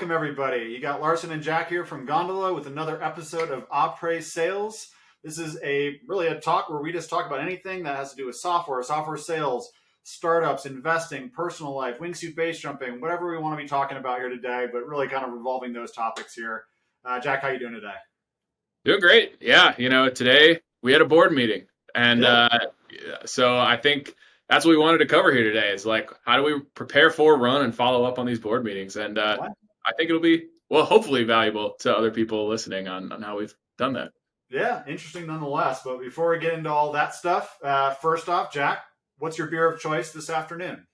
welcome everybody. You got Larson and Jack here from Gondola with another episode of Après Sales. This is really a talk where we just talk about anything that has to do with software sales, startups, investing, personal life, wingsuit base jumping, whatever we want to be talking about here today, but really kind of revolving those topics here. Jack, how you doing today? Doing great. Yeah, today we had a board meeting, and so I think that's what we wanted to cover here today is like how do we prepare for, run, and follow up on these board meetings, and I think it'll be hopefully valuable to other people listening on how we've done that. Yeah, interesting nonetheless. But before we get into all that stuff, first off, Jack, what's your beer of choice this afternoon?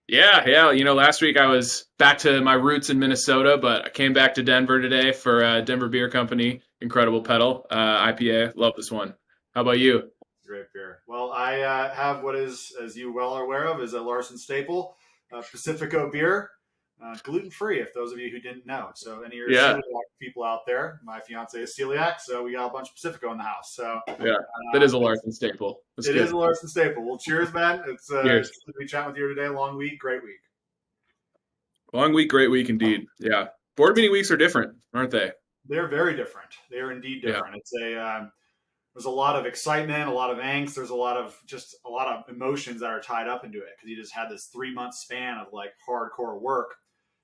Yeah. Last week I was back to my roots in Minnesota, but I came back to Denver today for Denver Beer Company. Incredible pedal IPA. Love this one. How about you? Great beer. Well, I have what is, as you well are aware of, is a Larson staple, Pacifico beer, gluten-free, if those of you who didn't know. So any of your Yeah, celiac people out there, my fiance is celiac, so we got a bunch of Pacifico in the house. So yeah. That is a Larson staple. That's it good. is a Larson staple. Well, cheers, man. It's Cheers. good to be chatting with you today. Long week, great week. Long week, great week indeed. Yeah. Board meeting weeks are different, aren't they? They're very different. They are indeed Yeah. different. There's a lot of excitement, a lot of angst. There's a lot of emotions that are tied up into it because you just had this 3 month span of like hardcore work,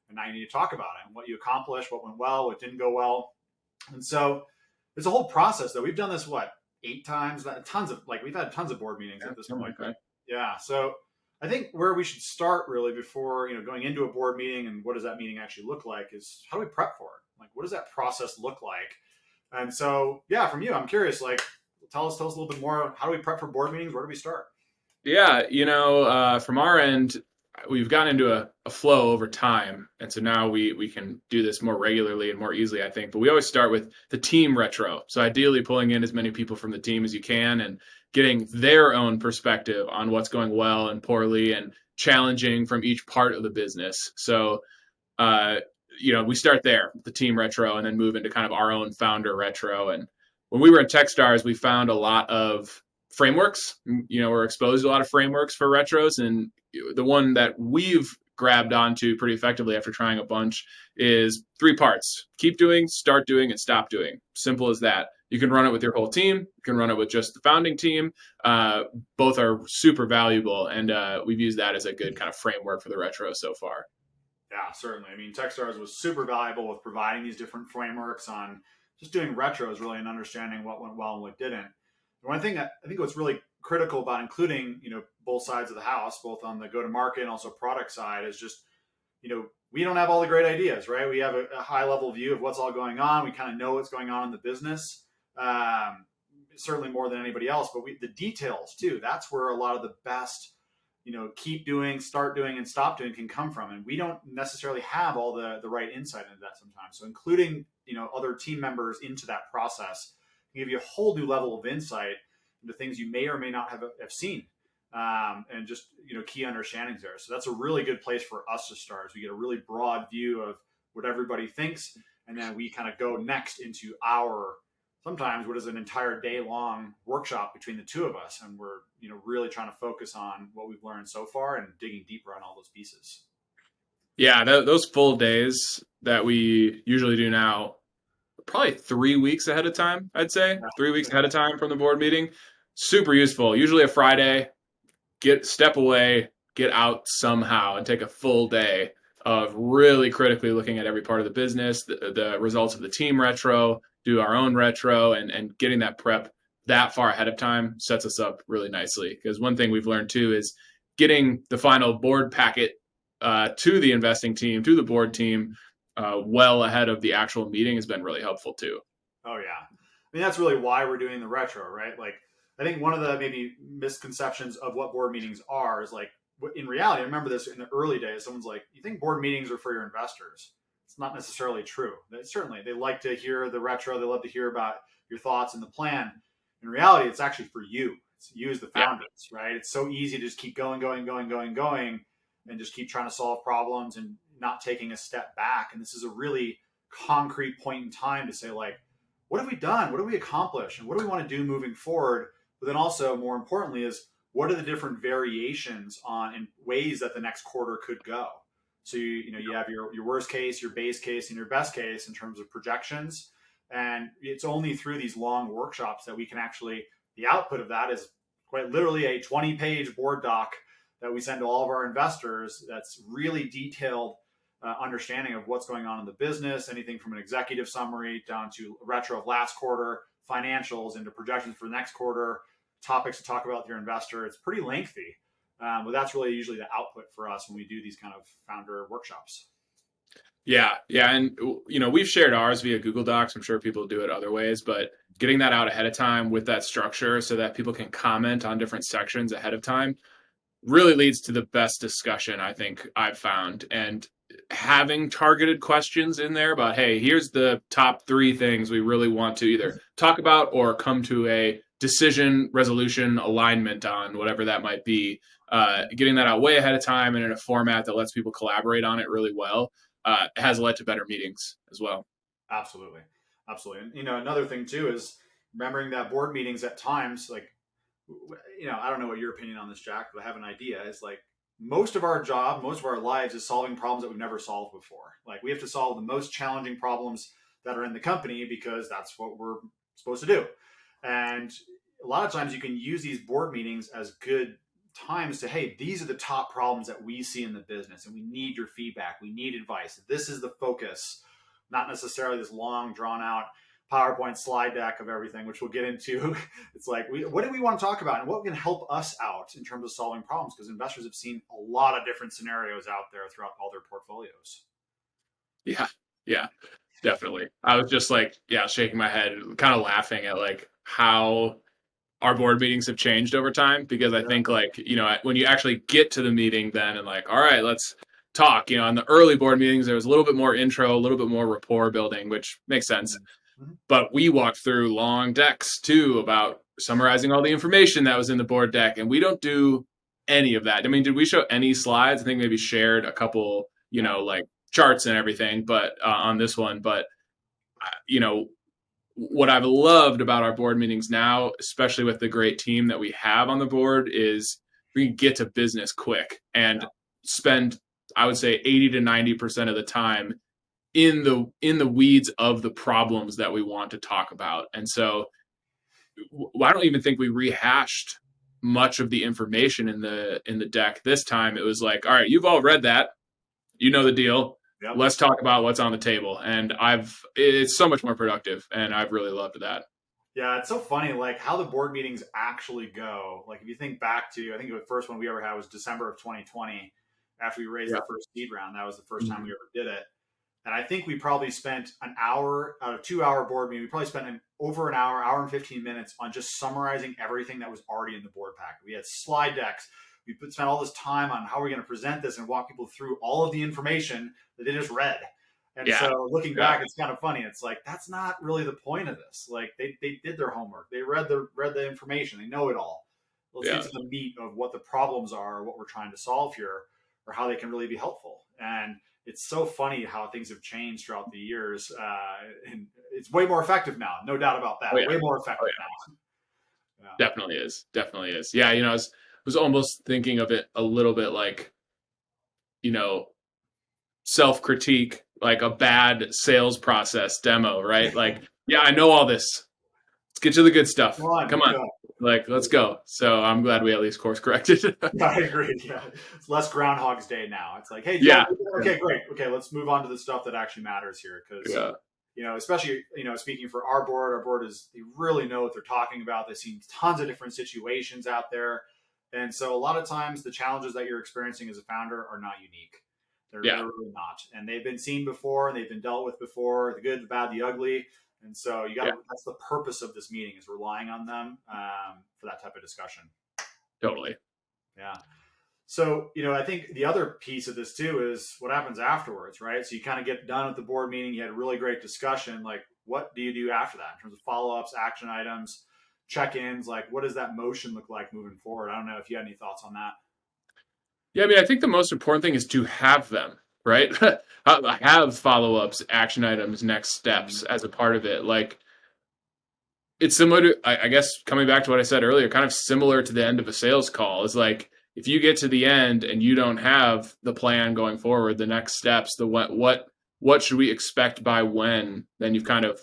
and now you need to talk about it and what you accomplished, what went well, what didn't go well, and so it's a whole process. Though we've done this 8 times, we've had tons of board meetings at this point. Okay. Yeah, so I think where we should start really before going into a board meeting and what does that meeting actually look like is how do we prep for it? Like, what does that process look like? And so, yeah, from you, I'm curious, tell us a little bit more. How do we prep for board meetings? Where do we start? Yeah, from our end, we've gotten into a flow over time. And so now we can do this more regularly and more easily, I think. But we always start with the team retro. So ideally pulling in as many people from the team as you can and getting their own perspective on what's going well and poorly and challenging from each part of the business. So, we start there, the team retro, and then move into kind of our own founder retro. And when we were in Techstars, we found a lot of frameworks. We're exposed to a lot of frameworks for retros, and the one that we've grabbed onto pretty effectively after trying a bunch is 3 parts: keep doing, start doing, and stop doing. Simple as that. You can run it with your whole team. You can run it with just the founding team. Both are super valuable, and we've used that as a good kind of framework for the retro so far. Yeah, certainly. I mean, Techstars was super valuable with providing these different frameworks on just doing retros, really, and understanding what went well and what didn't. And one thing I think what's really critical about including, both sides of the house, both on the go-to-market and also product side, is just, we don't have all the great ideas, right? We have a high-level view of what's all going on. We kind of know what's going on in the business, certainly more than anybody else. But the details, too, that's where a lot of the best keep doing, start doing, and stop doing can come from. And we don't necessarily have all the right insight into that sometimes. So including, other team members into that process can give you a whole new level of insight into things you may or may not have seen. And just, key understandings there. So that's a really good place for us to start. We get a really broad view of what everybody thinks. And then we kind of go next into sometimes what is an entire day long workshop between the two of us. And we're, really trying to focus on what we've learned so far and digging deeper on all those pieces. Yeah, those full days that we usually do now, probably 3 weeks ahead of time, I'd say. 3 weeks ahead of time from the board meeting. Super useful. Usually a Friday, step away, get out somehow and take a full day of really critically looking at every part of the business, the results of the team retro, do our own retro, and getting that prep that far ahead of time sets us up really nicely. Because one thing we've learned too is getting the final board packet to the investing team, to the board team, well ahead of the actual meeting has been really helpful too. Oh yeah. I mean, that's really why we're doing the retro, right? Like, I think one of the maybe misconceptions of what board meetings are is like, in reality, I remember this in the early days, someone's like, you think board meetings are for your investors? It's not necessarily true. Certainly, they like to hear the retro. They love to hear about your thoughts and the plan. In reality, it's actually for you. It's you as the founders, right? It's so easy to just keep going, and just keep trying to solve problems and not taking a step back. And this is a really concrete point in time to say, like, what have we done? What have we accomplished? And what do we want to do moving forward? But then also, more importantly, is what are the different variations on and ways that the next quarter could go? So you have your worst case, your base case, and your best case in terms of projections. And it's only through these long workshops that we can actually, the output of that is quite literally a 20-page board doc that we send to all of our investors. That's really detailed understanding of what's going on in the business, anything from an executive summary down to a retro of last quarter, financials, into projections for the next quarter, topics to talk about with your investor. It's pretty lengthy, but that's really usually the output for us when we do these kind of founder workshops. Yeah, yeah, and we've shared ours via Google Docs. I'm sure people do it other ways, but getting that out ahead of time with that structure so that people can comment on different sections ahead of time really leads to the best discussion I think I've found. And having targeted questions in there about, hey, here's the top 3 things we really want to either talk about or come to a decision, resolution, alignment on, whatever that might be. Getting that out way ahead of time and in a format that lets people collaborate on it really well has led to better meetings as well. Absolutely, absolutely. And another thing too is remembering that board meetings at times, like, I don't know what your opinion on this, Jack, but I have an idea. Is like most of our job, most of our lives is solving problems that we've never solved before. Like we have to solve the most challenging problems that are in the company because that's what we're supposed to do. And a lot of times you can use these board meetings as good times to, hey, these are the top problems that we see in the business and we need your feedback. We need advice. This is the focus, not necessarily this long drawn out PowerPoint slide deck of everything, which we'll get into. It's like, what do we want to talk about and what can help us out in terms of solving problems? Because investors have seen a lot of different scenarios out there throughout all their portfolios. Yeah, yeah, definitely. I was just like, yeah, shaking my head, kind of laughing at like how our board meetings have changed over time, because I think like, when you actually get to the meeting then and like, all right, let's talk, in the early board meetings, there was a little bit more intro, a little bit more rapport building, which makes sense. Mm-hmm. But we walked through long decks too about summarizing all the information that was in the board deck. And we don't do any of that. I mean, did we show any slides? I think maybe shared a couple, like charts and everything, but on this one, but what I've loved about our board meetings now, especially with the great team that we have on the board, is we can get to business quick and spend, I would say, 80 to 90% of the time in the weeds of the problems that we want to talk about. And so I don't even think we rehashed much of the information in the deck this time. It was like, all right, you've all read that, the deal. Yep. Let's talk about what's on the table. And it's so much more productive, and I've really loved that. Yeah, it's so funny, like how the board meetings actually go. Like if you think back to, I think the first one we ever had was December of 2020, after we raised the first seed round. That was the first time we ever did it. And I think we probably spent an hour out of 2-hour board meeting. We probably spent over an hour and 15 minutes on just summarizing everything that was already in the board pack. We had slide decks. We spent all this time on how we're going to present this and walk people through all of the information that they just read. And so looking back, it's kind of funny. It's like, that's not really the point of this. Like they did their homework. They read the information. They know it all. Let's get to the meat of what the problems are, what we're trying to solve here, or how they can really be helpful. And it's so funny how things have changed throughout the years. And it's way more effective now. No doubt about that. Way more effective now. Definitely is. Yeah. I was almost thinking of it a little bit like, self-critique, like a bad sales process demo, right? Like, yeah, I know all this. Let's get to the good stuff. Come on. Like, let's go. So I'm glad we at least course corrected. I agree. Yeah. It's less Groundhog's Day now. It's like, hey, okay, great. Okay, let's move on to the stuff that actually matters here. Because, especially, speaking for our board is, they really know what they're talking about. They've seen tons of different situations out there. And so a lot of times the challenges that you're experiencing as a founder are not unique. They're really not. And they've been seen before, and they've been dealt with before, the good, the bad, the ugly. And so that's the purpose of this meeting, is relying on them for that type of discussion. Totally. Yeah. So, I think the other piece of this too is what happens afterwards, right? So you kind of get done with the board meeting. You had a really great discussion. Like, what do you do after that in terms of follow-ups, action items, check-ins? Like, what does that motion look like moving forward? I don't know if you had any thoughts on that. Yeah, I mean, I think the most important thing is to have them, right? Have follow-ups, action items, next steps as a part of it. Like, it's similar to, I guess, coming back to what I said earlier, kind of similar to the end of a sales call. Is like, if you get to the end and you don't have the plan going forward, the next steps, the what should we expect by when, then you've kind of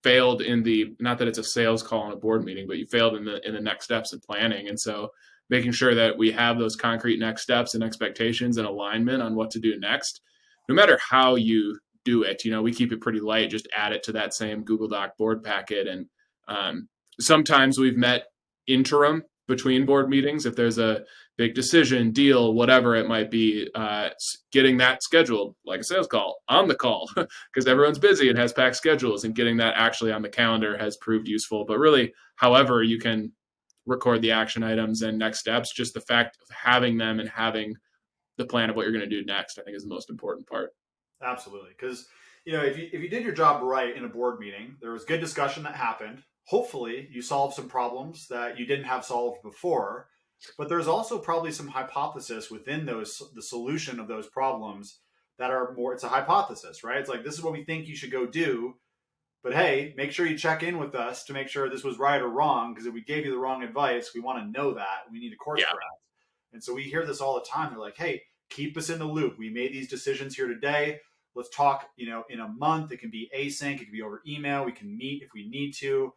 failed in the, not that it's a sales call on a board meeting, but you failed in the next steps of planning. And so making sure that we have those concrete next steps and expectations and alignment on what to do next, no matter how you do it. We keep it pretty light, just add it to that same Google Doc board packet. And sometimes we've met interim between board meetings. If there's a big decision, deal, whatever it might be, getting that scheduled like a sales call on the call because everyone's busy and has packed schedules, and getting that actually on the calendar has proved useful. But really, however you can record the action items and next steps, just the fact of having them and having the plan of what you're going to do next, I think, is the most important part. Absolutely. Because, if you did your job right in a board meeting, there was good discussion that happened. Hopefully you solved some problems that you didn't have solved before, but there's also probably some hypothesis within the solution of those problems that are more, it's a hypothesis, right? It's like, this is what we think you should go do, but hey, make sure you check in with us to make sure this was right or wrong. Because if we gave you the wrong advice, we want to know that. We need a course correct. And so we hear this all the time. They're like, hey, keep us in the loop. We made these decisions here today. Let's talk, in a month. It can be async. It can be over email. We can meet if we need to.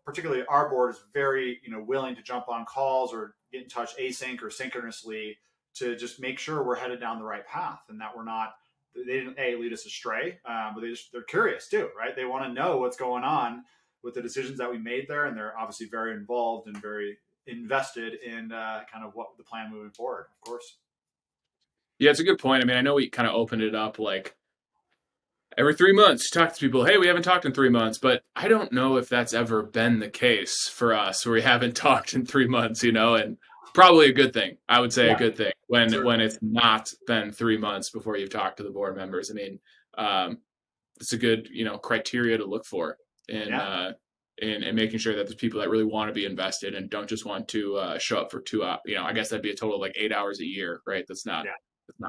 Particularly our board is very, willing to jump on calls or get in touch async or synchronously to just make sure we're headed down the right path and that we're not, they didn't lead us astray, but they're curious too, right? They want to know what's going on with the decisions that we made there. And they're obviously very involved and very invested in kind of what the plan moving forward, of course. Yeah, it's a good point. I mean, I know we kind of opened it up like every 3 months, talk to people, hey, we haven't talked in 3 months, but I don't know if that's ever been the case for us where we haven't talked in 3 months, and probably a good thing. I would say a good thing when it's not been 3 months before you've talked to the board members. I mean, it's a good, criteria to look for in making sure that there's people that really want to be invested and don't just want to show up for 2 hours. I guess that'd be a total of like 8 hours a year, right? That's not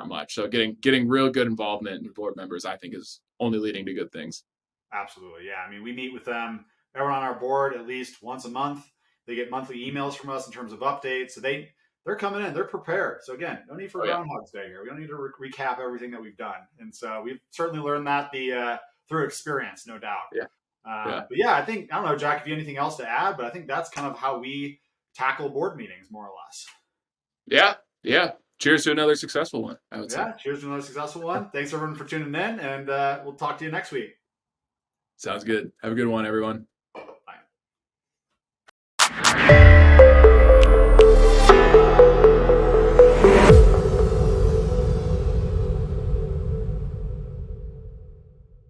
much. So getting real good involvement in board members, I think, is only leading to good things. Absolutely. Yeah. I mean, we meet with them, everyone on our board, at least once a month. They get monthly emails from us in terms of updates. So they're coming in, they're prepared. So again, no need for Groundhog's Day here. We don't need to recap everything that we've done. And so we've certainly learned that through experience, no doubt. But yeah, I don't know, Jack, if you have anything else to add, but I think that's kind of how we tackle board meetings, more or less. Yeah. Cheers to another successful one, I would say. Cheers to another successful one. Thanks, everyone, for tuning in, and we'll talk to you next week. Sounds good. Have a good one, everyone.